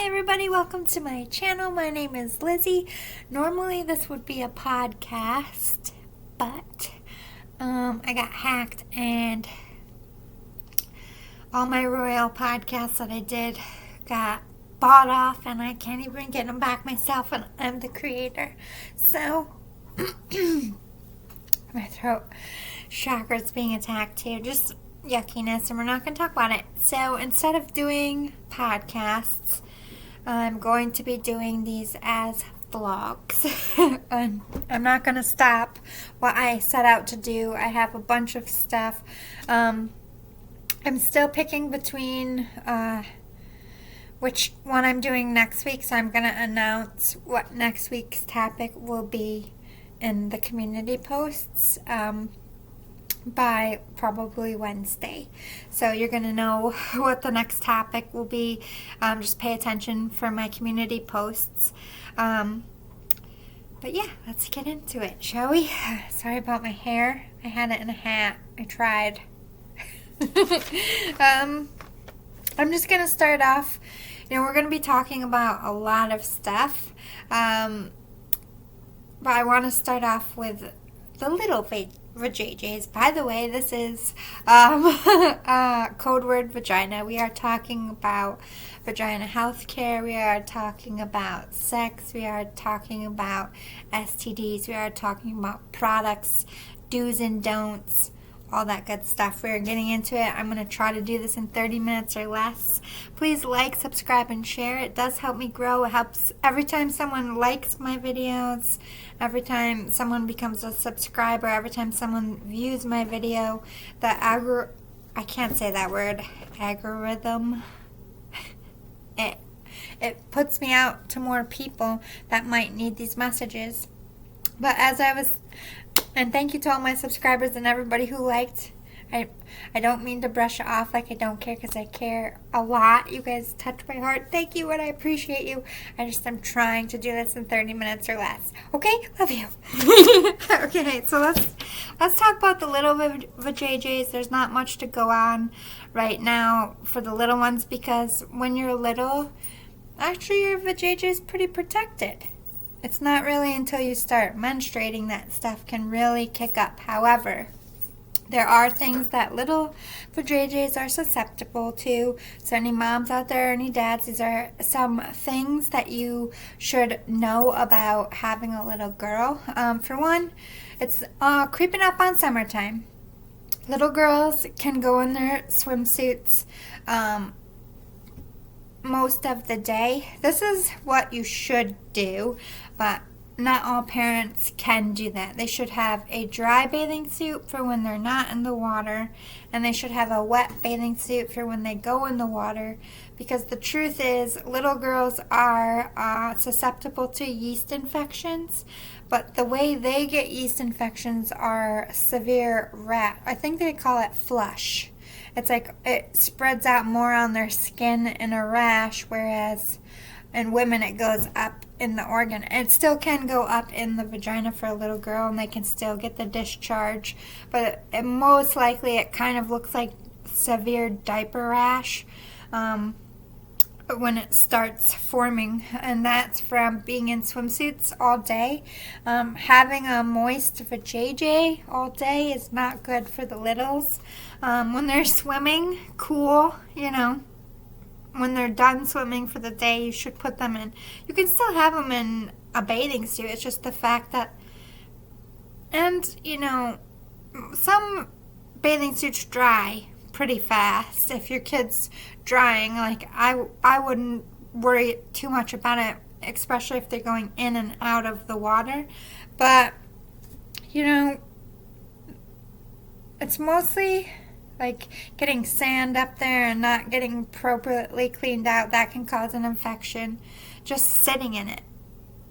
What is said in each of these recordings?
Hey everybody, welcome to my channel. My name is Lizzie. Normally this would be a podcast, but I got hacked and all my royal podcasts that I did got bought off and I can't even get them back myself, and I'm the creator. So my throat chakra's being attacked here. Just yuckiness, and we're not going to talk about it. So instead of doing podcasts, I'm going to be doing these as vlogs. And I'm not going to stop what I set out to do. I have a bunch of stuff. I'm still picking between which one I'm doing next week, so I'm going to announce what next week's topic will be in the community posts by probably Wednesday. So you're going to know what the next topic will be. Just pay attention for my community posts. But yeah, let's get into it, shall we? Sorry about my hair. I had it in a hat. I tried. I'm just going to start off. We're going to be talking about a lot of stuff. But I want to start off with the little VaginaDo'sANdDon'ts. By the way, this is code word vagina. We are talking about vagina healthcare. We are talking about sex. We are talking about STDs. We are talking about products, do's and don'ts, all that good stuff. We're getting into it. I'm going to try to do this in 30 minutes or less. Please like, subscribe, and share. It does help me grow. It helps every time someone likes my videos, every time someone becomes a subscriber, every time someone views my video. I can't say that word, algorithm. It puts me out to more people that might need these messages. But and thank you to all my subscribers and everybody who liked. I don't mean to brush it off like I don't care, because I care a lot. You guys touch my heart. Thank you, and I appreciate you. I'm trying to do this in 30 minutes or less. Okay? Love you. Okay, so let's talk about the little VaginaDo'sANdDon'ts. There's not much to go on right now for the little ones, because when you're little, actually your VaginaDo'sANdDon'ts is pretty protected. It's not really until you start menstruating that stuff can really kick up. However, there are things that little VaginaDo'sANdDon'ts are susceptible to. So any moms out there, any dads, these are some things that you should know about having a little girl. For one, it's creeping up on summertime. Little girls can go in their swimsuits most of the day. This is what you should do, but not all parents can do that. They should have a dry bathing suit for when they're not in the water, and they should have a wet bathing suit for when they go in the water, because the truth is little girls are susceptible to yeast infections, but the way they get yeast infections are severe I think they call it flush. It's like it spreads out more on their skin in a rash, whereas in women it goes up in the organ. It still can go up in the vagina for a little girl, and they can still get the discharge, but most likely it kind of looks like severe diaper rash when it starts forming, and that's from being in swimsuits all day. Having a moist VaginaDo'sANdDon'ts all day is not good for the littles. When they're swimming, cool, when they're done swimming for the day, you should put them in. You can still have them in a bathing suit. It's just the fact that, and some bathing suits dry pretty fast. If your kid's drying, like I wouldn't worry too much about it, especially if they're going in and out of the water. But it's mostly like getting sand up there and not getting appropriately cleaned out. That can cause an infection. Just sitting in it.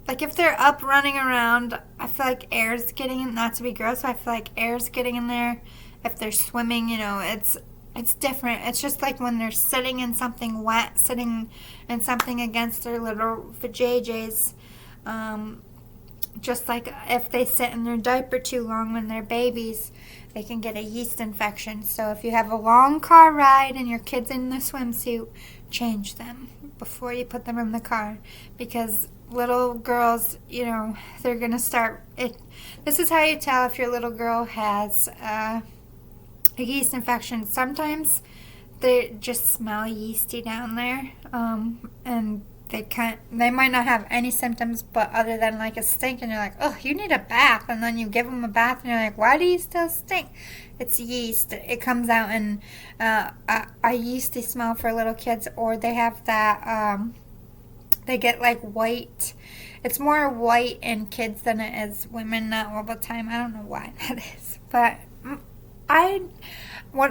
Like if they're up running around, I feel like air's getting in. Not to be gross, but I feel like air's getting in there. If they're swimming, it's different. It's just like when they're sitting in something wet, sitting in something against their little VaginaDo'sANdDon'ts. Just like if they sit in their diaper too long when they're babies, they can get a yeast infection. So if you have a long car ride and your kid's in the swimsuit, change them before you put them in the car, because little girls, they're going to start it. This is how you tell if your little girl has a yeast infection. Sometimes they just smell yeasty down there, and they might not have any symptoms, but other than like a stink, and you're like, oh, you need a bath, and then you give them a bath, and you're like, why do you still stink? It's yeast. It comes out in a yeasty smell for little kids, or they have that, they get like white. It's more white in kids than it is women, not all the time. I don't know why that is, but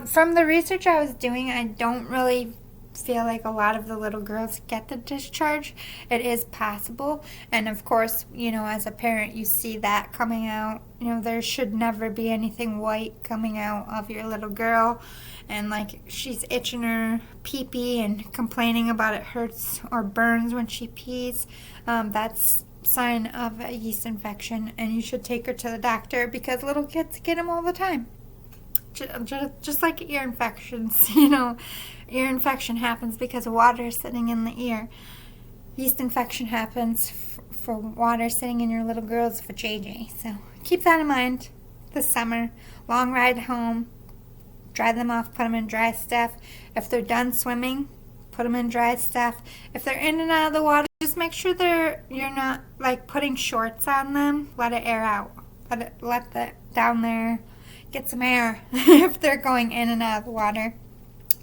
from the research I was doing, I don't really feel like a lot of the little girls get the discharge. It is possible, and of course, as a parent, you see that coming out. There should never be anything white coming out of your little girl, and like she's itching her pee-pee and complaining about it hurts or burns when she pees. That's sign of a yeast infection, and you should take her to the doctor, because little kids get them all the time. Just like ear infections, ear infection happens because water is sitting in the ear. Yeast infection happens for water sitting in your little girl's vajayjay. So keep that in mind this summer. Long ride home, dry them off, put them in dry stuff. If they're done swimming, put them in dry stuff. If they're in and out of the water, just make sure you're not like putting shorts on them. Let it air out. Let that down there. Get some air if they're going in and out of the water.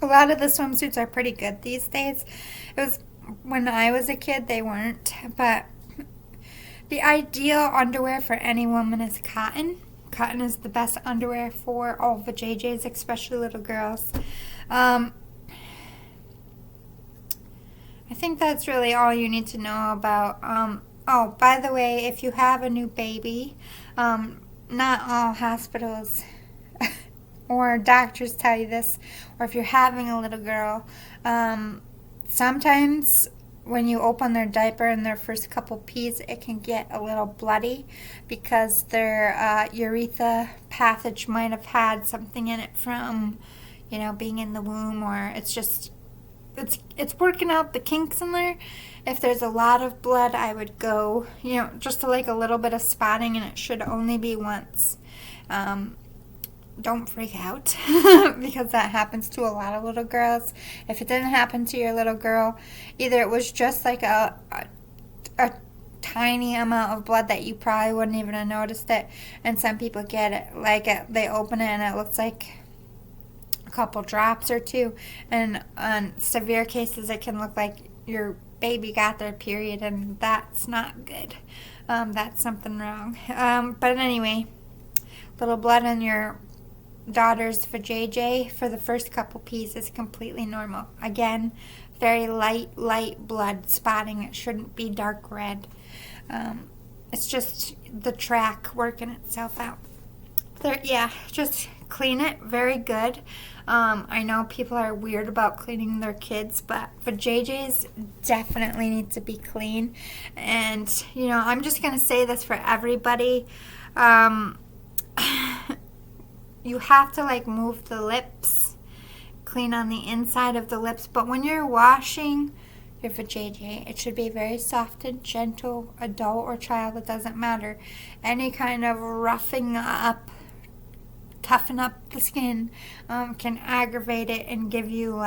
A lot of the swimsuits are pretty good these days. It was when I was a kid, they weren't. But the ideal underwear for any woman is cotton. Cotton is the best underwear for all vajayjays, especially little girls. I think that's really all you need to know about. Oh, by the way, if you have a new baby, not all hospitals or doctors tell you this, or if you're having a little girl, sometimes when you open their diaper in their first couple pees, it can get a little bloody because their urethra passage might have had something in it from, being in the womb, or it's working out the kinks in there. If there's a lot of blood, I would go, just to like a little bit of spotting, and it should only be once. Don't freak out because that happens to a lot of little girls. If it didn't happen to your little girl, either it was just like a tiny amount of blood that you probably wouldn't even have noticed it, and some people get it, they open it and it looks like a couple drops or two, and on severe cases it can look like your baby got their period, and that's not good. That's something wrong. But anyway, little blood on your daughter's vajayjay for the first couple pees is completely normal. Again, very light blood spotting. It shouldn't be dark red. It's just the track working itself out. Just clean it very good. I know people are weird about cleaning their kids, but vajayjays definitely need to be clean. And, I'm just going to say this for everybody. You have to move the lips, clean on the inside of the lips. But when you're washing your vajayjay, it should be very soft and gentle, adult or child, it doesn't matter. Any kind of roughing up, toughen up the skin can aggravate it and give you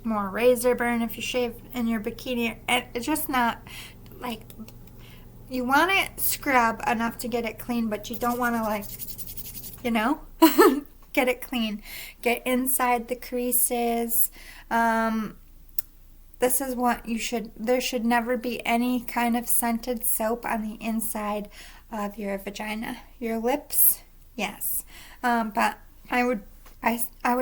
more razor burn if you shave in your bikini. It's just not you want to scrub enough to get it clean, but you don't want to get it clean. Get inside the creases. This is what there should never be any kind of scented soap on the inside of your vagina. Your lips, yes. But I would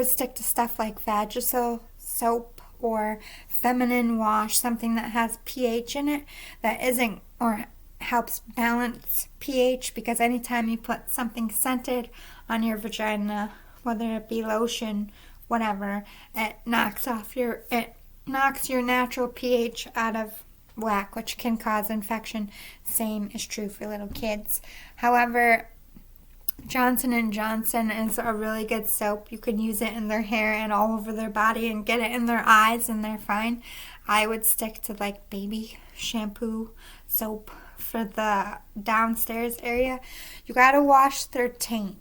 stick to stuff like Vagisil soap or feminine wash, something that has pH in it that isn't, or helps balance pH, because anytime you put something scented on your vagina, whether it be lotion, whatever, it knocks your natural pH out of whack, which can cause infection. Same is true for little kids. However, Johnson is a really good soap. You can use it in their hair and all over their body and get it in their eyes and they're fine. I would stick to like baby shampoo soap for the downstairs area. You gotta wash their taint.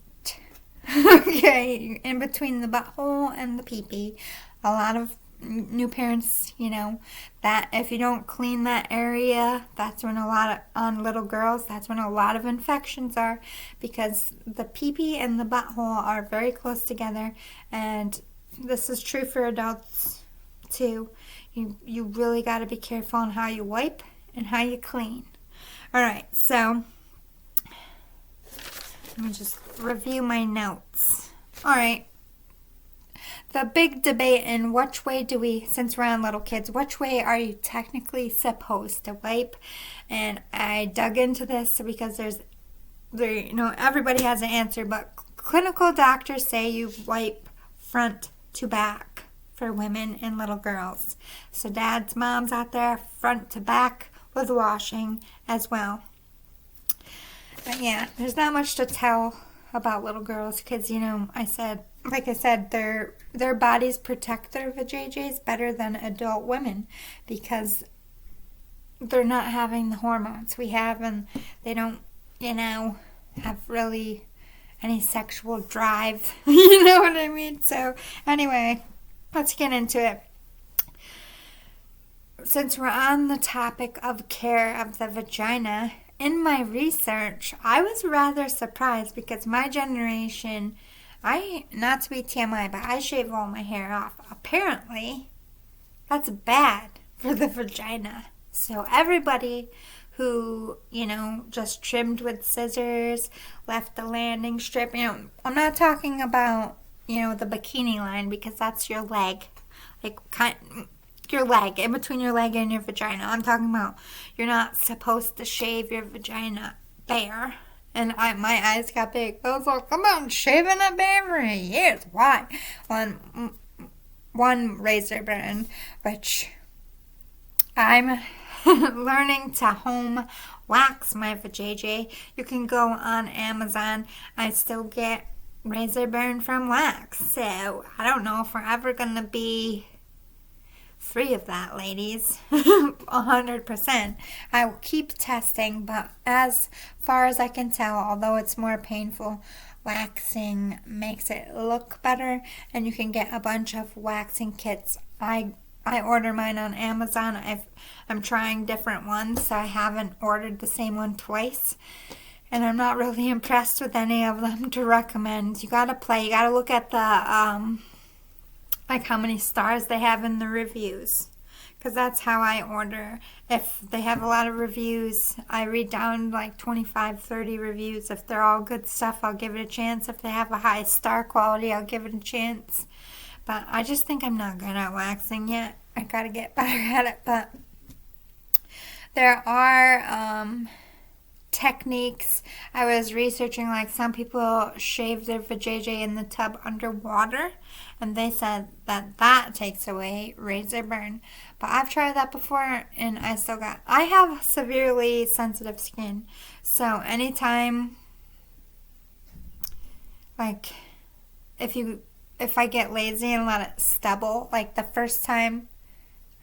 Okay, in between the butthole and the pee-pee. A lot of new parents, that if you don't clean that area, that's when on little girls, that's when a lot of infections are, because the pee-pee and the butthole are very close together, and this is true for adults too. You really got to be careful on how you wipe and how you clean. All right, so let me just review my notes. All right. The big debate in which way do we, since we're on little kids, which way are you technically supposed to wipe? And I dug into this because everybody has an answer, but clinical doctors say you wipe front to back for women and little girls. So dads, moms out there, front to back with washing as well. But yeah, there's not much to tell about little girls because, like I said, their bodies protect their vajayjays better than adult women because they're not having the hormones we have, and they don't, have really any sexual drive. You know what I mean? So anyway, let's get into it. Since we're on the topic of care of the vagina, in my research, I was rather surprised because my generation, not to be TMI, but I shave all my hair off. Apparently, that's bad for the vagina. So everybody who, just trimmed with scissors, left the landing strip, I'm not talking about, the bikini line because that's your leg. Your leg, in between your leg and your vagina. I'm talking about you're not supposed to shave your vagina bare. And my eyes got big. I was like, come on, shaving it bare for years. Why? One razor burn, which I'm learning to home wax my vajayjay. You can go on Amazon. I still get razor burn from wax. So I don't know if we're ever going to be free of that, ladies. 100%. I will keep testing, but as far as I can tell, although it's more painful, waxing makes it look better, and you can get a bunch of waxing kits. I order mine on Amazon. I'm trying different ones, so I haven't ordered the same one twice, and I'm not really impressed with any of them to recommend. You gotta look at the how many stars they have in the reviews, because that's how I order. If they have a lot of reviews, I read down 25, 30 reviews. If they're all good stuff, I'll give it a chance. If they have a high star quality, I'll give it a chance. But I just think I'm not good at waxing yet. I gotta get better at it. But there are techniques. I was researching, some people shave their vajayjay in the tub underwater, and they said that takes away razor burn. But I've tried that before, and I have severely sensitive skin. So anytime, if I get lazy and let it stubble, the first time,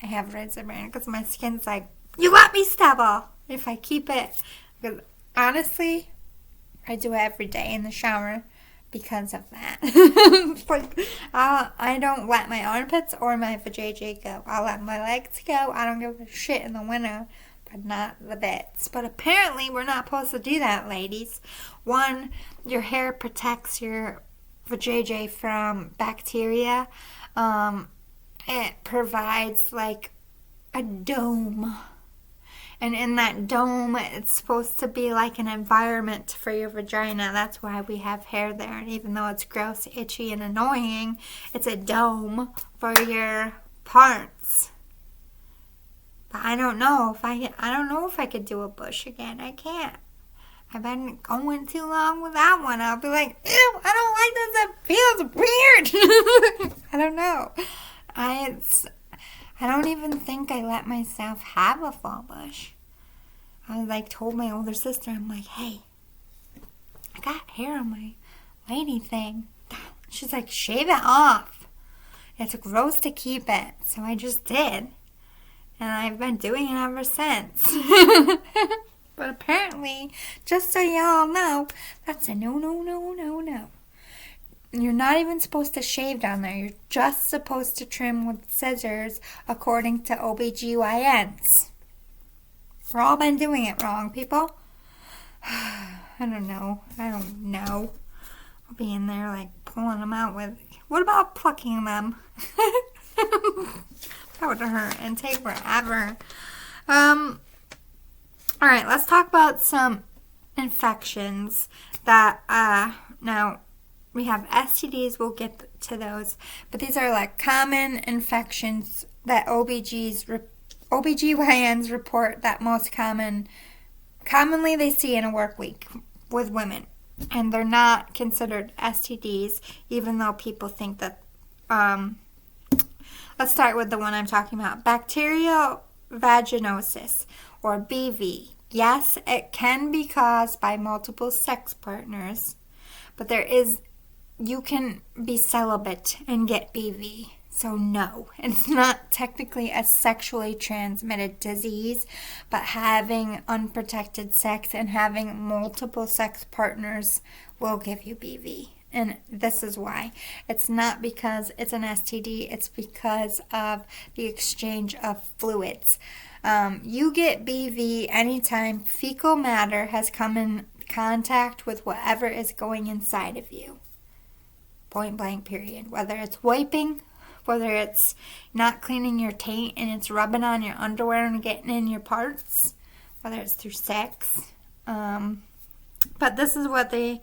I have razor burn because my skin's like, you let me stubble. If I keep it, because honestly, I do it every day in the shower because of that. I don't let my armpits or my vajayjay go. I'll let my legs go. I don't give a shit in the winter, but not the bits. But apparently, we're not supposed to do that, ladies. One, your hair protects your vajayjay from bacteria. It provides a dome. And in that dome, it's supposed to be like an environment for your vagina. That's why we have hair there. And even though it's gross, itchy, and annoying, it's a dome for your parts. But I don't know if I could do a bush again. I can't. I've been going too long without one. I'll be like, ew, I don't like this. It feels weird. I don't know. I don't even think I let myself have a full bush. I told my older sister, I'm like, hey, I got hair on my lady thing. She's like, shave it off. It's gross to keep it. So I just did. And I've been doing it ever since. But apparently, just so y'all know, that's a no, no, no, no, no. You're not even supposed to shave down there. You're just supposed to trim with scissors according to OBGYNs. We've all been doing it wrong, people. I don't know. I'll be in there like pulling them out with... What about plucking them? That would hurt and take forever. Alright, let's talk about some infections that, now, we have STDs, we'll get to those, but these are like common infections that OBGYNs report that most commonly they see in a work week with women. And they're not considered STDs, even though people think that, let's start with the one I'm talking about. Bacterial vaginosis, or BV. Yes, it can be caused by multiple sex partners, but you can be celibate and get BV. So no, it's not technically a sexually transmitted disease, but having unprotected sex and having multiple sex partners will give you BV. And this is why. It's not because it's an STD, it's because of the exchange of fluids. You get BV anytime fecal matter has come in contact with whatever is going inside of you. Point blank period. Whether it's wiping, whether it's not cleaning your taint and it's rubbing on your underwear and getting in your parts, whether it's through sex. But this is what it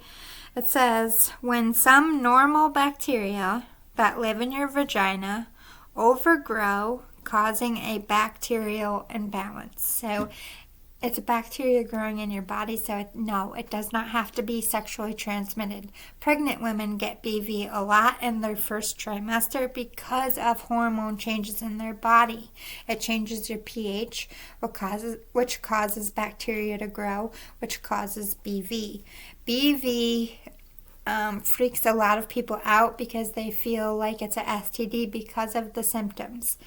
says, when some normal bacteria that live in your vagina overgrow, causing a bacterial imbalance. So it's a bacteria growing in your body, so it does not have to be sexually transmitted. Pregnant women get BV a lot in their first trimester because of hormone changes in their body. It changes your pH, which causes bacteria to grow, which causes BV. BV freaks a lot of people out because they feel like it's a STD because of the symptoms.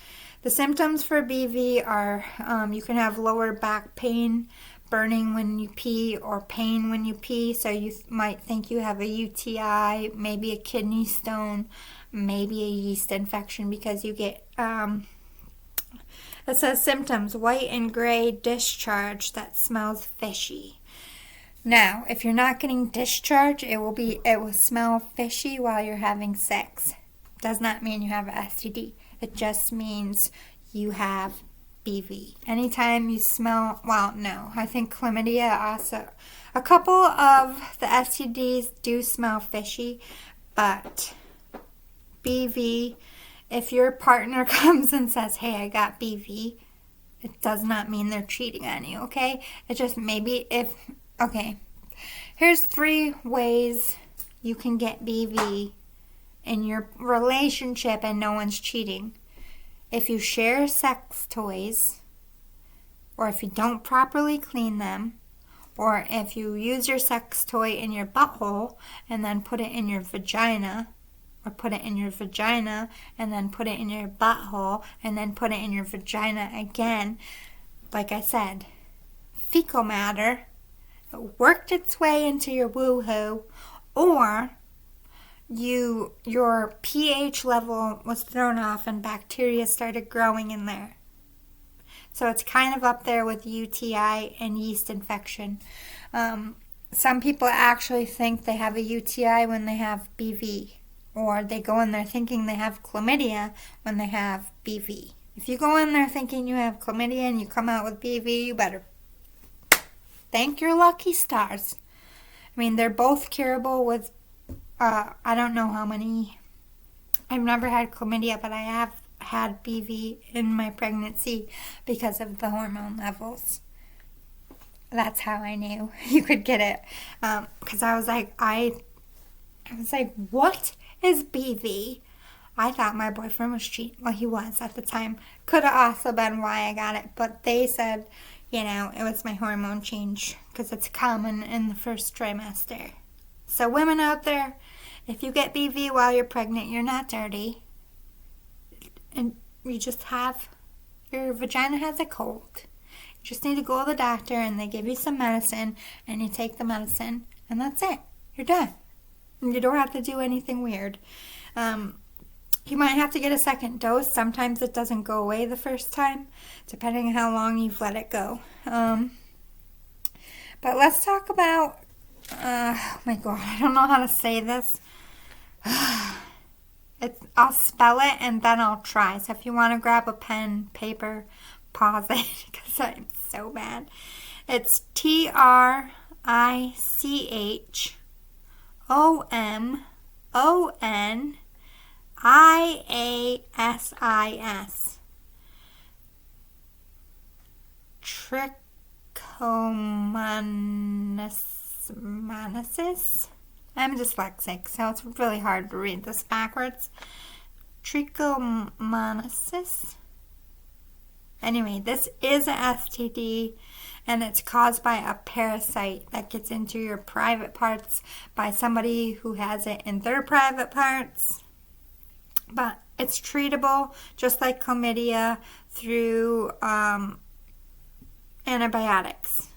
The symptoms for BV are you can have lower back pain, burning when you pee, or pain when you pee. So you might think you have a UTI, maybe a kidney stone, maybe a yeast infection because you get, it says symptoms, white and gray discharge that smells fishy. Now, if you're not getting discharge, it will smell fishy while you're having sex. Does not mean you have an STD. It just means you have BV. Anytime you smell, I think chlamydia also. A couple of the STDs do smell fishy, but BV, if your partner comes and says, hey, I got BV, it does not mean they're cheating on you, okay? It just okay. Here's 3 ways you can get BV in your relationship and no one's cheating. If you share sex toys, or if you don't properly clean them, or if you use your sex toy in your butthole and then put it in your vagina, or put it in your vagina and then put it in your butthole and then put it in your vagina again, like I said, fecal matter worked its way into your woo-hoo, or your pH level was thrown off and bacteria started growing in there. So it's kind of up there with UTI and yeast infection. Some people actually think they have a UTI when they have BV, or they go in there thinking they have chlamydia when they have BV. If you go in there thinking you have chlamydia and you come out with BV, you better thank your lucky stars. I mean, they're both curable with, I don't know how many. I've never had chlamydia, but I have had BV in my pregnancy because of the hormone levels. That's how I knew you could get it. Because I was like, what is BV? I thought my boyfriend was cheating. Well, he was at the time. Could have also been why I got it. But they said, it was my hormone change because it's common in the first trimester. So women out there, if you get BV while you're pregnant, you're not dirty. And you just have, your vagina has a cold. You just need to go to the doctor and they give you some medicine and you take the medicine and that's it. You're done. You don't have to do anything weird. You might have to get a second dose. Sometimes it doesn't go away the first time, depending on how long you've let it go. But let's talk about, oh my God, I don't know how to say this. I'll spell it and then I'll try. So if you want to grab a pen, paper, pause it because I'm so bad. It's TRICHOMONIASIS. Trichomoniasis. I'm dyslexic, so it's really hard to read this backwards. Trichomoniasis. Anyway, this is a STD, and it's caused by a parasite that gets into your private parts by somebody who has it in their private parts. But it's treatable, just like chlamydia, through antibiotics.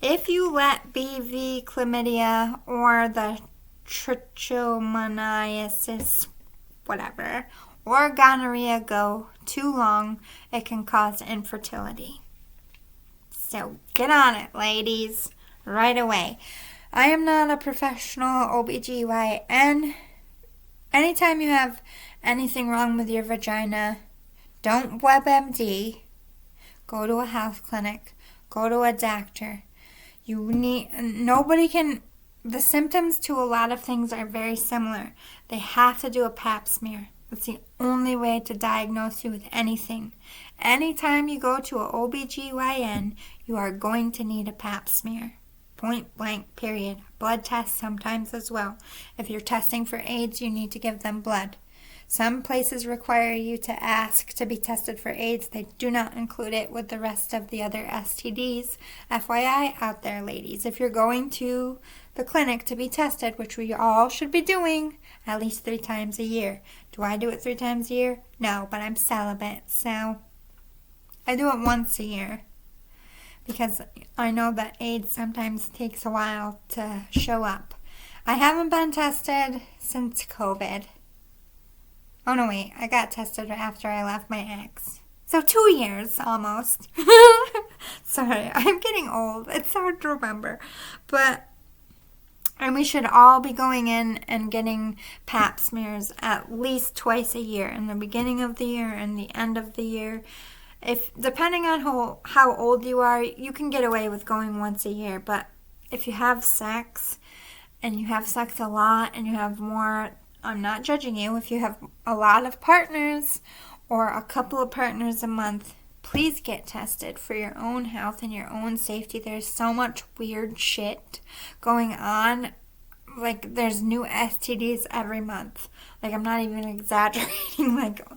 If you let BV, chlamydia, or the trichomoniasis, whatever, or gonorrhea go too long, it can cause infertility. So get on it, ladies, right away. I am not a professional OBGYN. Anytime you have anything wrong with your vagina, don't WebMD. Go to a health clinic. Go to a doctor. The symptoms to a lot of things are very similar. They have to do a pap smear. That's the only way to diagnose you with anything. Anytime you go to an OBGYN, you are going to need a pap smear. Point blank, period. Blood tests sometimes as well. If you're testing for AIDS, you need to give them blood. Some places require you to ask to be tested for AIDS. They do not include it with the rest of the other STDs. FYI out there, ladies, if you're going to the clinic to be tested, which we all should be doing at least 3 times a year. Do I do it 3 times a year? No, but I'm celibate, so I do it once a year because I know that AIDS sometimes takes a while to show up. I haven't been tested since COVID. Oh, no, wait. I got tested after I left my ex. So 2 years, almost. Sorry, I'm getting old. It's hard to remember. And we should all be going in and getting pap smears at least twice a year. In the beginning of the year and the end of the year. Depending on how old you are, you can get away with going once a year. But if you have sex, and you have sex a lot, and you have more... I'm not judging you. If you have a lot of partners or a couple of partners a month, please get tested for your own health and your own safety. There's so much weird shit going on. Like, there's new STDs every month. Like, I'm not even exaggerating. Like,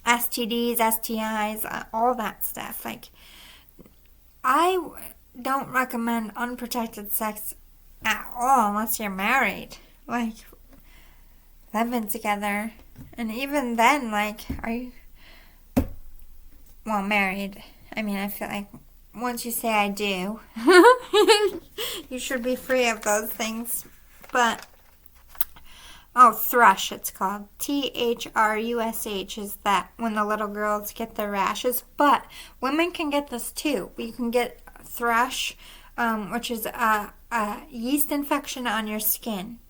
STDs, STIs, all that stuff. Like, I don't recommend unprotected sex at all unless you're married. Like, living together. And even then, like, are you... Well, married. I mean, I feel like once you say I do, you should be free of those things. But, thrush it's called. THRUSH is that when the little girls get the rashes. But women can get this too. You can get thrush, which is a yeast infection on your skin.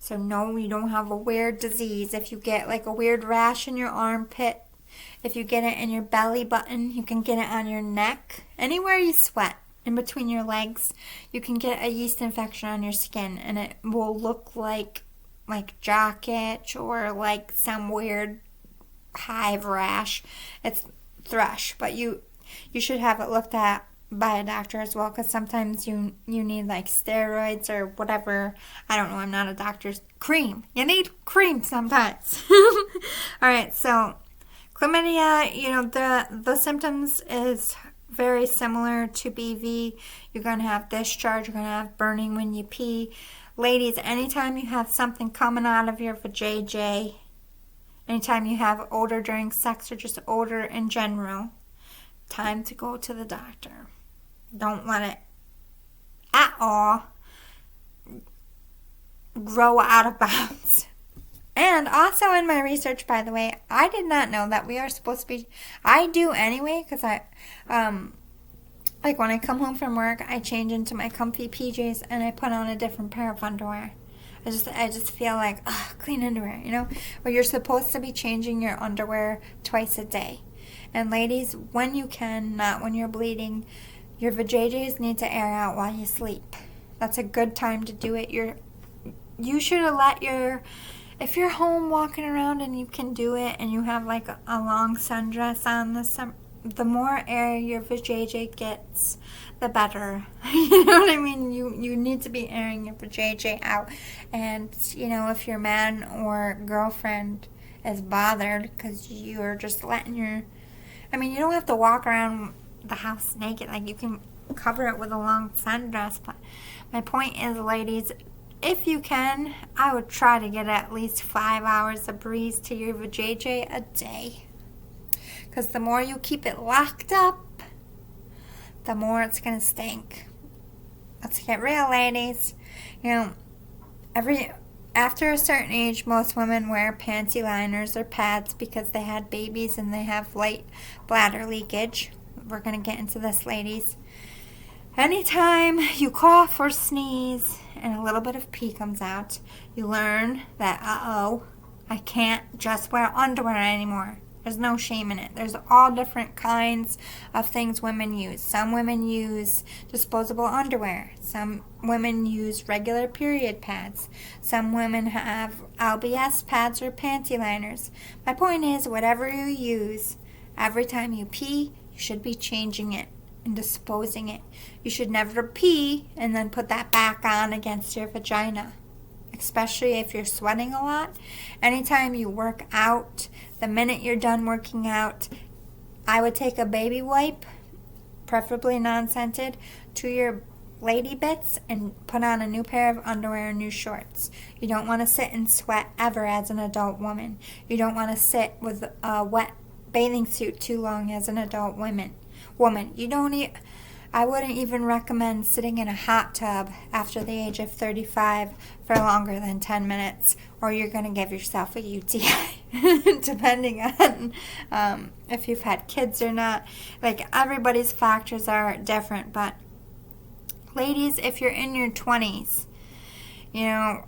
So no, you don't have a weird disease. If you get like a weird rash in your armpit, if you get it in your belly button, you can get it on your neck. Anywhere you sweat, in between your legs, you can get a yeast infection on your skin. And it will look like jock itch or like some weird hive rash. It's thrush, but you should have it looked at by a doctor as well, because sometimes you need like steroids or whatever. I don't know, I'm not a doctor. Cream. You need cream sometimes. Alright, so chlamydia, the symptoms is very similar to BV. You're going to have discharge. You're going to have burning when you pee. Ladies, anytime you have something coming out of your vajayjay, anytime you have odor during sex or just odor in general, time to go to the doctor. Don't let it at all grow out of bounds. And also in my research, by the way, I did not know that we are supposed to be, I do anyway, because like when I come home from work, I change into my comfy PJs and I put on a different pair of underwear. I just feel like, clean underwear, you know? But you're supposed to be changing your underwear twice a day. And ladies, when you can, not when you're bleeding, your vajayjays need to air out while you sleep. That's a good time to do it. You should let if you're home walking around and you can do it and you have like a long sundress on the more air your vajayjay gets, the better. You know what I mean? You need to be airing your vajayjay out. And, you know, if your man or girlfriend is bothered because you're just letting you don't have to walk around the house naked. Like, you can cover it with a long sundress. But my point is, ladies, if you can, I would try to get at least 5 hours of breeze to your vajayjay a day. Because the more you keep it locked up, the more it's going to stink. Let's get real, ladies. You know, after a certain age, most women wear panty liners or pads because they had babies and they have light bladder leakage. We're going to get into this, ladies. Anytime you cough or sneeze and a little bit of pee comes out, you learn that, I can't just wear underwear anymore. There's no shame in it. There's all different kinds of things women use. Some women use disposable underwear. Some women use regular period pads. Some women have LBS pads or panty liners. My point is, whatever you use, every time you pee, you should be changing it and disposing it. You should never pee and then put that back on against your vagina, especially if you're sweating a lot. Anytime you work out, the minute you're done working out, I would take a baby wipe, preferably non-scented, to your lady bits and put on a new pair of underwear and new shorts. You don't want to sit and sweat ever as an adult woman. You don't want to sit with a wet bathing suit too long as an adult woman. I wouldn't even recommend sitting in a hot tub after the age of 35 for longer than 10 minutes, or you're going to give yourself a UTI, depending on if you've had kids or not. Like, everybody's factors are different, but ladies, if you're in your 20s, you know,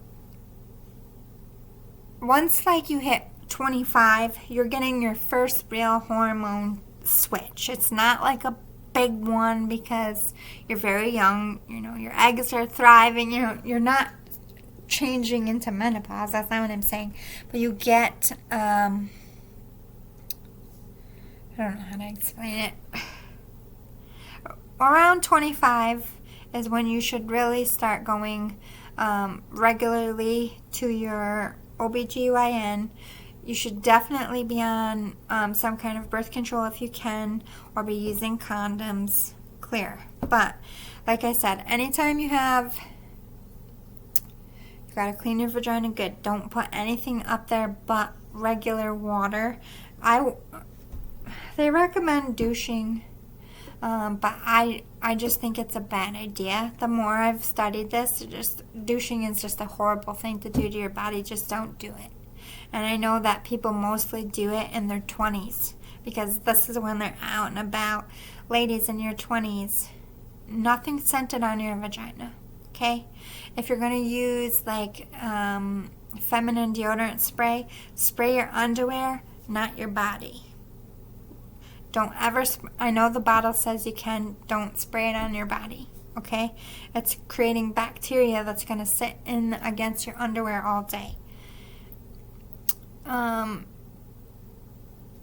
once like you hit 25, you're getting your first real hormone switch. It's not like a big one because you're very young, you know, your eggs are thriving, you're not changing into menopause, that's not what I'm saying, but you get, I don't know how to explain it. Around 25 is when you should really start going regularly to your OBGYN. You should definitely be on some kind of birth control if you can, or be using condoms. Clear. But, like I said, anytime you got to clean your vagina good. Don't put anything up there but regular water. They recommend douching, but I just think it's a bad idea. The more I've studied this, douching is just a horrible thing to do to your body. Just don't do it. And I know that people mostly do it in their 20s because this is when they're out and about. Ladies, in your 20s, nothing scented on your vagina, okay? If you're going to use like feminine deodorant spray your underwear, not your body. Don't ever, I know the bottle says you can, don't spray it on your body, okay? It's creating bacteria that's going to sit in against your underwear all day.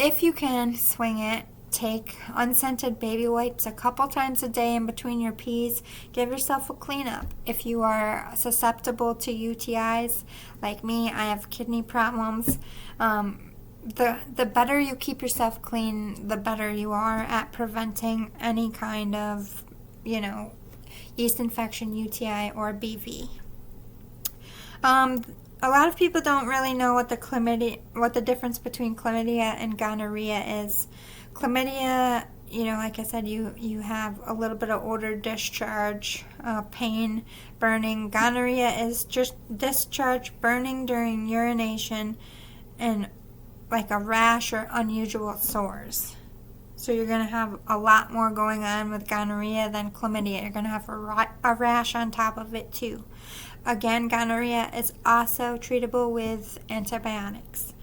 If you can swing it, take unscented baby wipes a couple times a day in between your pees. Give yourself a cleanup. If you are susceptible to UTIs, like me, I have kidney problems. the better you keep yourself clean, the better you are at preventing any kind of, yeast infection, UTI, or BV. A lot of people don't really know what the difference between chlamydia and gonorrhea is. Chlamydia, like I said, you have a little bit of odor, discharge, pain, burning. Gonorrhea is just discharge, burning during urination, and like a rash or unusual sores. So you're going to have a lot more going on with gonorrhea than chlamydia. You're going to have a rash on top of it too. Again, gonorrhea is also treatable with antibiotics.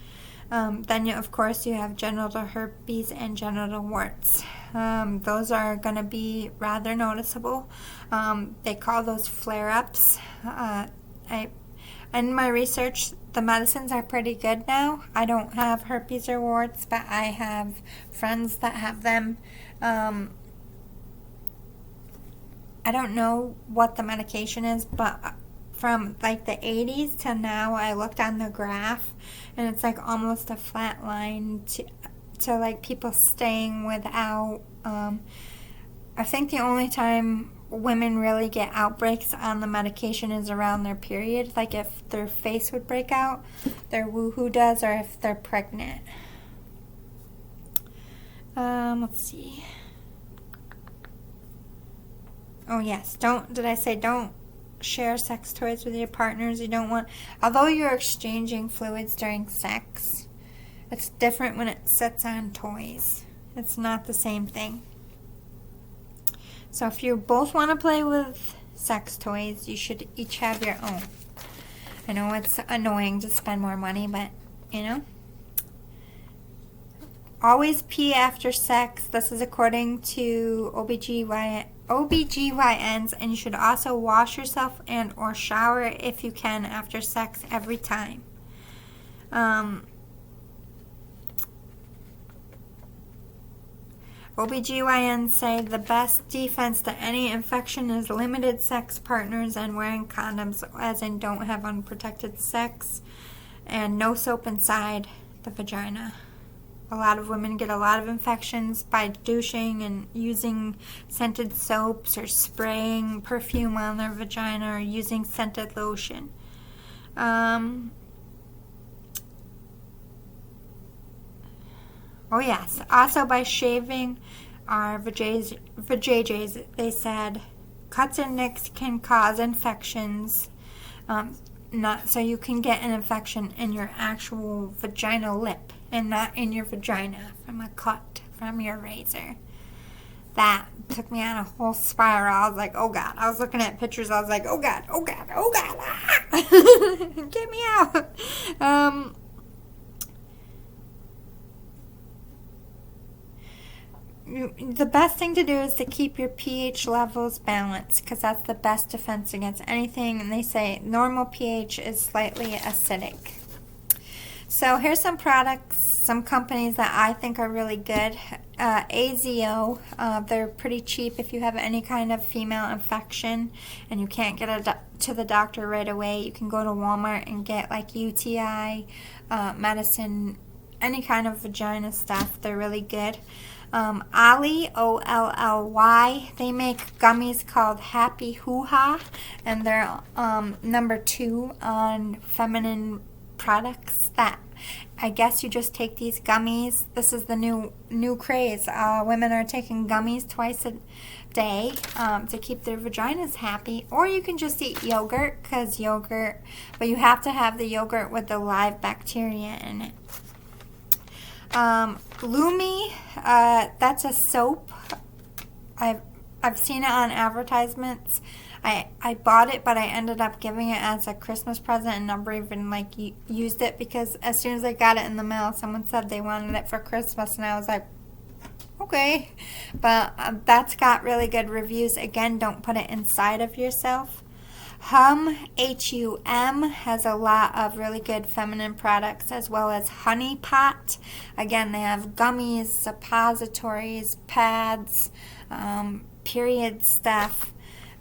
Then, of course, you have genital herpes and genital warts. Those are going to be rather noticeable. They call those flare-ups. In my research, the medicines are pretty good now. I don't have herpes or warts, but I have friends that have them. I don't know what the medication is, but from like the 80s to now, I looked on the graph, and it's like almost a flat line to like people staying without. I think the only time women really get outbreaks on the medication is around their period, like if their face would break out, their woohoo does, or if they're pregnant. Let's see. Oh yes, did I say don't share sex toys with your partners? You don't want, although you're exchanging fluids during sex, it's different when it sits on toys. It's not the same thing. So if you both want to play with sex toys, you should each have your own. I know it's annoying to spend more money, but, Always pee after sex. This is according to OBGYNs, and you should also wash yourself and or shower if you can after sex every time. OBGYNs say the best defense to any infection is limited sex partners and wearing condoms, as in don't have unprotected sex, and no soap inside the vagina. A lot of women get a lot of infections by douching and using scented soaps or spraying perfume on their vagina or using scented lotion. Oh yes, also by shaving our vajayjays, they said cuts and nicks can cause infections. So you can get an infection in your actual vaginal lip and not in your vagina from a cut from your razor. That took me on a whole spiral. I was like, oh God. I was looking at pictures. I was like, oh God, oh God, oh God. Ah! Get me out. The best thing to do is to keep your pH levels balanced, because that's the best defense against anything. And they say normal pH is slightly acidic. So here's some products, some companies that I think are really good. AZO, they're pretty cheap if you have any kind of female infection and you can't get to the doctor right away. You can go to Walmart and get like UTI medicine, any kind of vagina stuff. They're really good. Olly, Olly, they make gummies called Happy Hoo-Ha, and they're number 2 on feminine products that I guess you just take these gummies. This is the new craze. Women are taking gummies twice a day to keep their vaginas happy, or you can just eat yogurt, but you have to have the yogurt with the live bacteria in it. Lumi, that's a soap. I've seen it on advertisements. I bought it, but I ended up giving it as a Christmas present and never even used it, because as soon as I got it in the mail, someone said they wanted it for Christmas, and I was like, okay. But that's got really good reviews. Again, don't put it inside of yourself. Hum, H-U-M, has a lot of really good feminine products, as well as Honey Pot. Again, they have gummies, suppositories, pads, period stuff.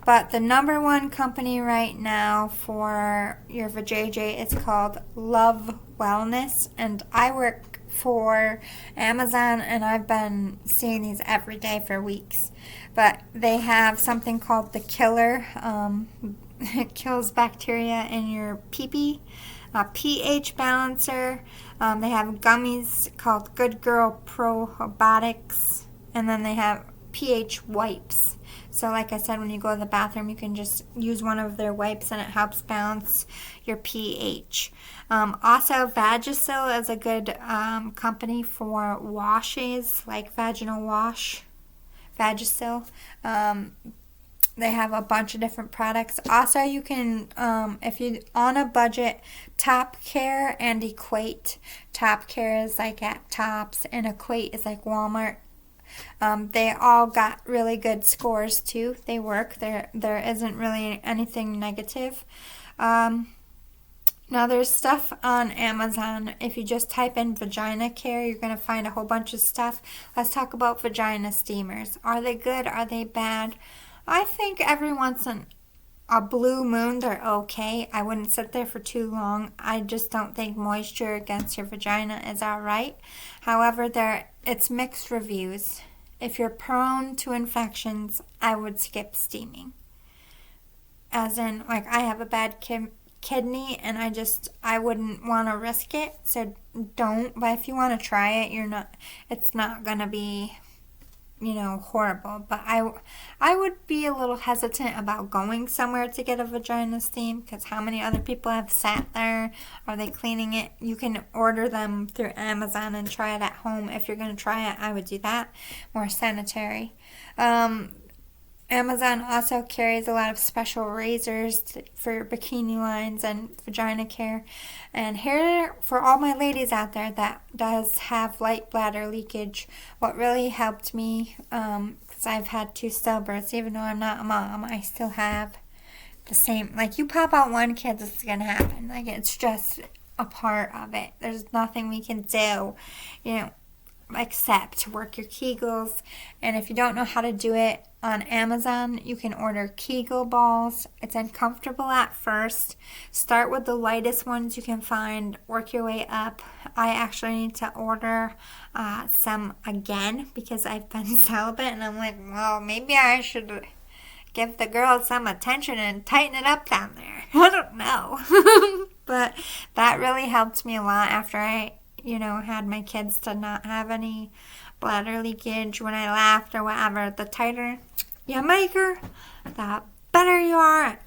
But the number 1 company right now for your vajayjay is called Love Wellness, and I work for Amazon, and I've been seeing these every day for weeks. But they have something called the Killer. It kills bacteria in your pee-pee. A pH balancer. They have gummies called Good Girl Probiotics. And then they have pH wipes. So like I said, when you go to the bathroom, you can just use one of their wipes and it helps balance your pH. Also, Vagisil is a good company for washes, like vaginal wash. Vagisil. They have a bunch of different products. Also, you can, if you're on a budget, Top Care and Equate. Top Care is like at Tops, and Equate is like Walmart. They all got really good scores too. They work. There isn't really anything negative. Now there's stuff on Amazon. If you just type in vagina care, you're going to find a whole bunch of stuff. Let's talk about vagina steamers. Are they good? Are they bad? I think every once in a blue moon they're okay. I wouldn't sit there for too long. I just don't think moisture against your vagina is alright. However, it's mixed reviews. If you're prone to infections, I would skip steaming. As in, like, I have a bad kidney and I wouldn't want to risk it, so don't. But if you want to try it, it's not going to be, horrible. But I would be a little hesitant about going somewhere to get a vagina steam, because how many other people have sat there? Are they cleaning it? You can order them through Amazon and try it at home. If you're going to try it, I would do that. More sanitary. Amazon also carries a lot of special razors for bikini lines and vagina care. And here, for all my ladies out there that does have light bladder leakage, what really helped me, because I've had 2 stillbirths, even though I'm not a mom, I still have the same, like, you pop out one kid, this is going to happen. Like, it's just a part of it. There's nothing we can do, except work your Kegels. And if you don't know how to do it, on Amazon, you can order Kegel balls. It's uncomfortable at first. Start with the lightest ones you can find. Work your way up. I actually need to order some again because I've been celibate, and I'm like, well, maybe I should give the girls some attention and tighten it up down there. I don't know. But that really helped me a lot after I had my kids to not have any bladder leakage when I laughed or whatever. The tighter you make her, the better you are at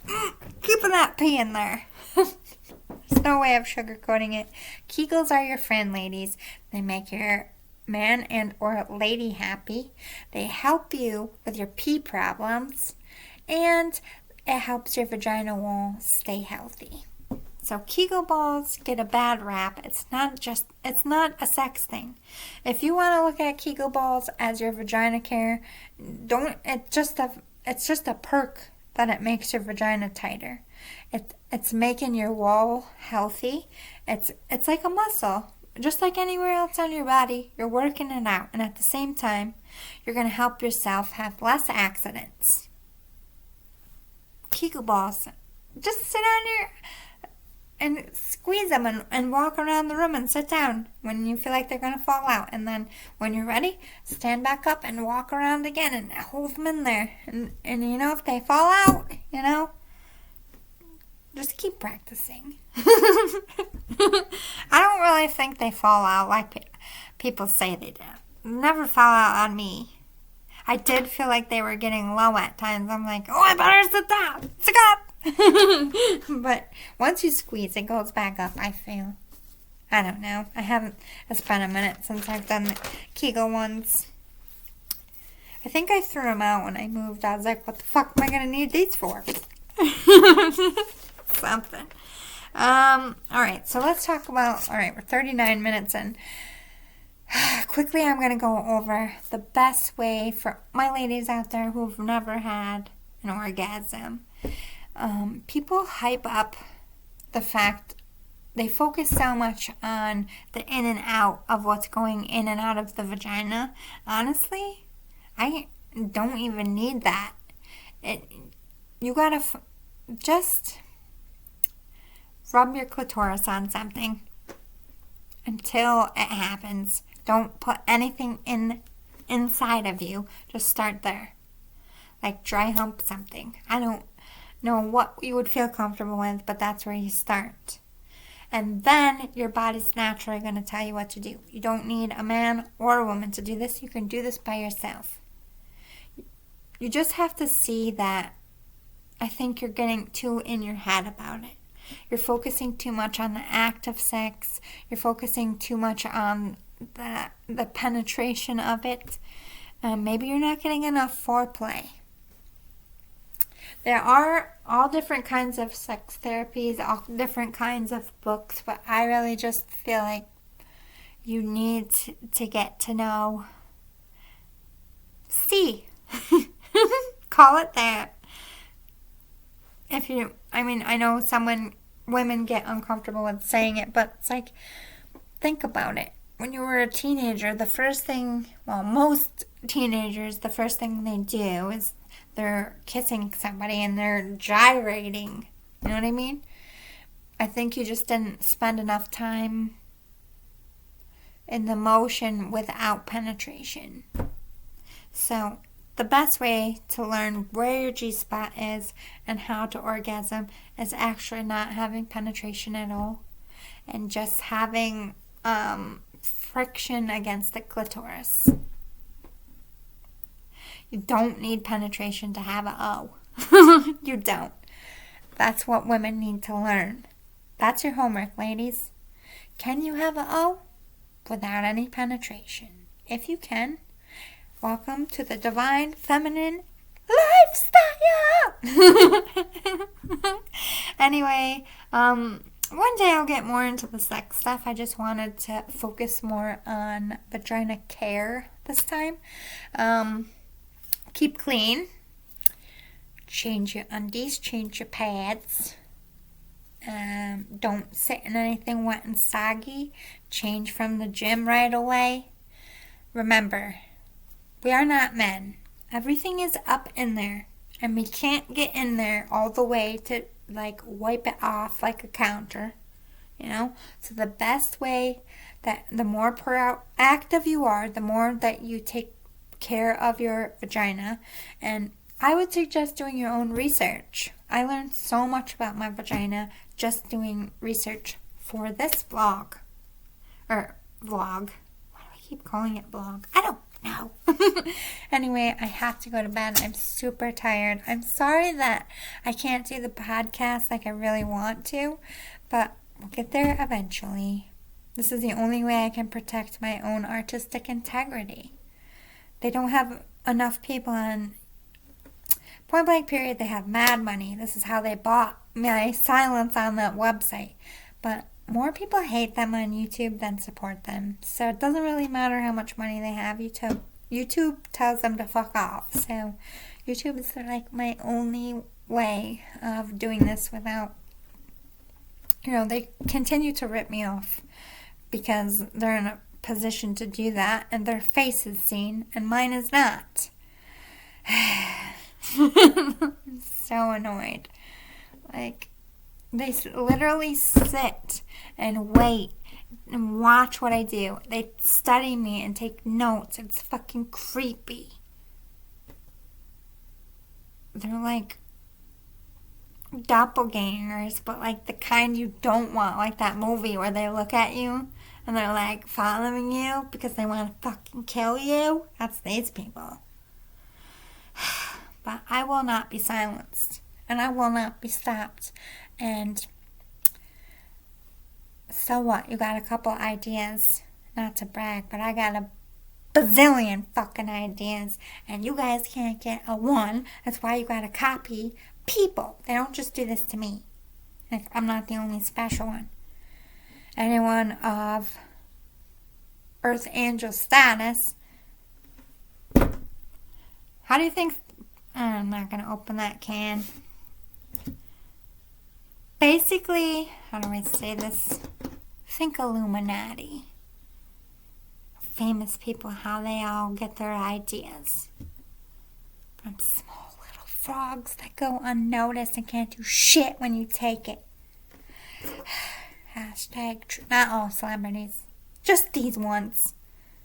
keeping that pee in there. There's no way of sugarcoating it. Kegels are your friend, ladies. They make your man and or lady happy. They help you with your pee problems. And it helps your vagina wall stay healthy. So Kegel balls get a bad rap. It's not a sex thing. If you want to look at Kegel balls as your vagina care, it's just a perk that it makes your vagina tighter. It's making your wall healthy. It's like a muscle. Just like anywhere else on your body, you're working it out, and at the same time, you're going to help yourself have less accidents. Kegel balls. Just sit on and squeeze them and walk around the room and sit down when you feel like they're going to fall out. And then when you're ready, stand back up and walk around again and hold them in there. And if they fall out, just keep practicing. I don't really think they fall out like people say they do. Never fell out on me. I did feel like they were getting low at times. I'm like, oh, I better sit down. Sit up. But once you squeeze, it goes back up, I feel. I don't know. It's been a minute since I've done the Kegel ones. I think I threw them out when I moved. I was like, what the fuck am I going to need these for? Something. Alright, so let's talk about, we're 39 minutes in. Quickly, I'm going to go over the best way for my ladies out there who've never had an orgasm. People hype up the fact they focus so much on the in and out of what's going in and out of the vagina. Honestly, I don't even need that. You gotta just rub your clitoris on something until it happens. Don't put anything inside of you. Just start there. Like dry hump something. I don't know what you would feel comfortable with, but that's where you start. And then your body's naturally going to tell you what to do. You don't need a man or a woman to do this. You can do this by yourself. You just have to see that I think you're getting too in your head about it. You're focusing too much on the act of sex. You're focusing too much on the penetration of it. Maybe you're not getting enough foreplay. There are all different kinds of sex therapies, all different kinds of books, but I really just feel like you need to get to know C. Call it that. I know women get uncomfortable with saying it, but it's like, think about it. When you were a teenager, most teenagers, the first thing they do is they're kissing somebody and they're gyrating. You know what I mean? I think you just didn't spend enough time in the motion without penetration. So the best way to learn where your G-spot is and how to orgasm is actually not having penetration at all and just having friction against the clitoris. You don't need penetration to have a O. You don't. That's what women need to learn. That's your homework, ladies. Can you have a O without any penetration? If you can, welcome to the divine feminine lifestyle. Anyway, one day I'll get more into the sex stuff. I just wanted to focus more on vagina care this time. Keep clean. Change your undies. Change your pads. Don't sit in anything wet and soggy. Change from the gym right away. Remember, we are not men. Everything is up in there. And we can't get in there all the way to wipe it off like a counter. So the best way, that the more proactive you are, the more that you take care of your vagina. And I would suggest doing your own research. I learned so much about my vagina just doing research for this vlog. Or vlog. Why do I keep calling it vlog? I don't know. Anyway, I have to go to bed. I'm super tired. I'm sorry that I can't do the podcast like I really want to, but we'll get there eventually. This is the only way I can protect my own artistic integrity. They don't have enough people on Point Blank Period. They have mad money. This is how they bought my silence on that website. But more people hate them on YouTube than support them. So it doesn't really matter how much money they have. YouTube tells them to fuck off. So YouTube is my only way of doing this without, they continue to rip me off because they're in a position to do that and their face is seen and mine is not. I'm so annoyed. They literally sit and wait and watch what I do. They study me and take notes. It's fucking creepy. They're like doppelgangers, but the kind you don't want. Like that movie where they look at you and they're following you because they want to fucking kill you. That's these people. But I will not be silenced. And I will not be stopped. And so what? You got a couple ideas. Not to brag, but I got a bazillion fucking ideas. And you guys can't get a one. That's why you gotta copy people. They don't just do this to me. I'm not the only special one. Anyone of Earth Angel status. How do you think... I'm not going to open that can. Basically, how do I say this? Think Illuminati. Famous people, how they all get their ideas. From small little frogs that go unnoticed and can't do shit when you take it. Hashtag true. Not all celebrities. Just these ones.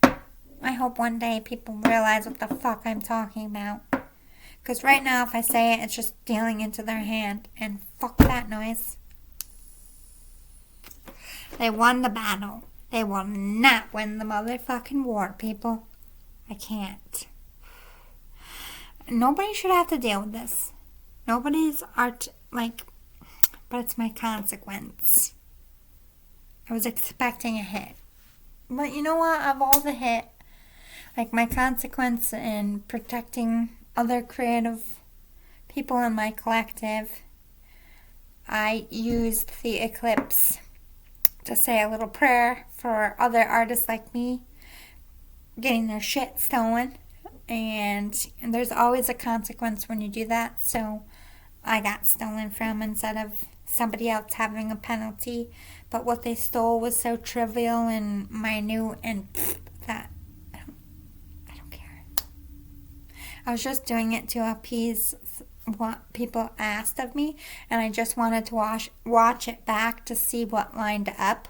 I hope one day people realize what the fuck I'm talking about. Because right now, if I say it, it's just dealing into their hand. And fuck that noise. They won the battle. They will not win the motherfucking war, people. I can't. Nobody should have to deal with this. Nobody's but it's my consequence. I was expecting a hit. But you know what? Of all the hit, like my consequence in protecting other creative people in my collective, I used the eclipse to say a little prayer for other artists like me getting their shit stolen. And there's always a consequence when you do that. So I got stolen from instead of somebody else having a penalty. But what they stole was so trivial and minute and that I don't care. I was just doing it to appease what people asked of me, and I just wanted to watch it back to see what lined up.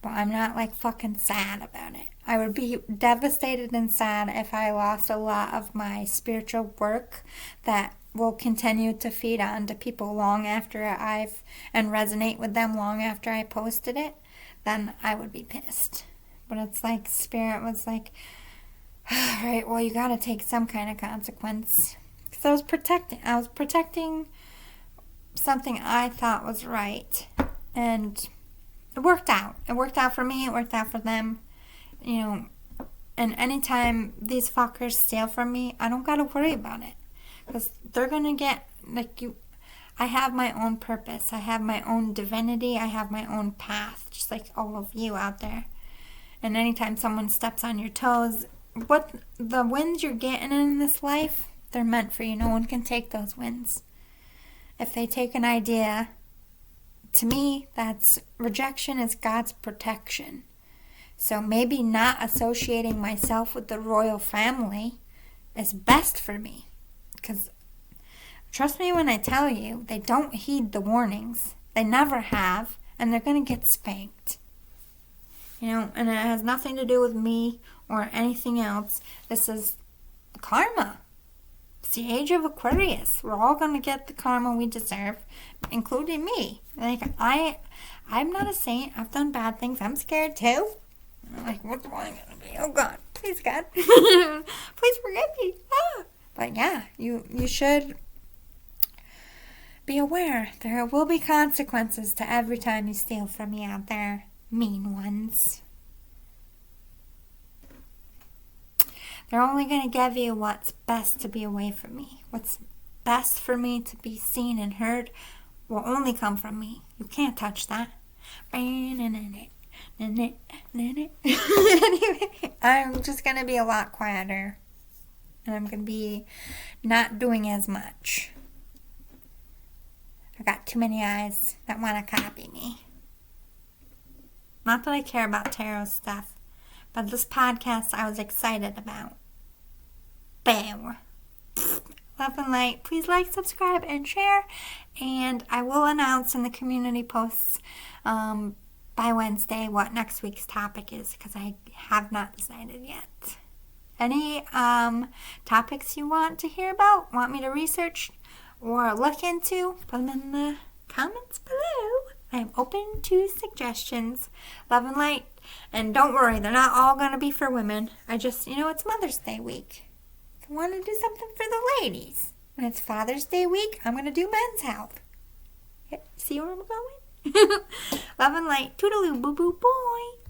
But I'm not like fucking sad about it. I would be devastated and sad if I lost a lot of my spiritual work that will continue to feed on to people long after and resonate with them long after I posted it. Then I would be pissed. But it's like Spirit was like, all right, well, you gotta take some kind of consequence. Because I was protecting something I thought was right. And it worked out. It worked out for me. It worked out for them. You know, and anytime these fuckers steal from me, I don't gotta worry about it. Because they're gonna get, I have my own purpose. I have my own divinity. I have my own path, just like all of you out there. And anytime someone steps on your toes, what the wins you're getting in this life, they're meant for you. No one can take those wins. If they take an idea, to me, that's rejection is God's protection. So maybe not associating myself with the royal family is best for me. Because trust me when I tell you, they don't heed the warnings. They never have. And they're going to get spanked. You know, and it has nothing to do with me or anything else. This is karma. It's the age of Aquarius. We're all going to get the karma we deserve, including me. Like, I'm not a saint. I've done bad things. I'm scared too. Like, what's wrong going to be? Oh, God. Please, God. Please forgive me. Ah. But, yeah, you should be aware. There will be consequences to every time you steal from me out there. Mean ones. They're only going to give you what's best to be away from me. What's best for me to be seen and heard will only come from me. You can't touch that. Anyway, I'm just going to be a lot quieter. And I'm going to be not doing as much. I got too many eyes that want to copy me. Not that I care about tarot stuff, but this podcast I was excited about. Bam. Love and light. Please like, subscribe, and share. And I will announce in the community posts by Wednesday what next week's topic is, because I have not decided yet. Any topics you want to hear about, want me to research or look into, put them in the comments below. I am open to suggestions. Love and light. And don't worry, they're not all going to be for women. I just, it's Mother's Day week. I want to do something for the ladies. When it's Father's Day week, I'm going to do men's health. See where I'm going? Love and light. Toodaloo, boo boo boy.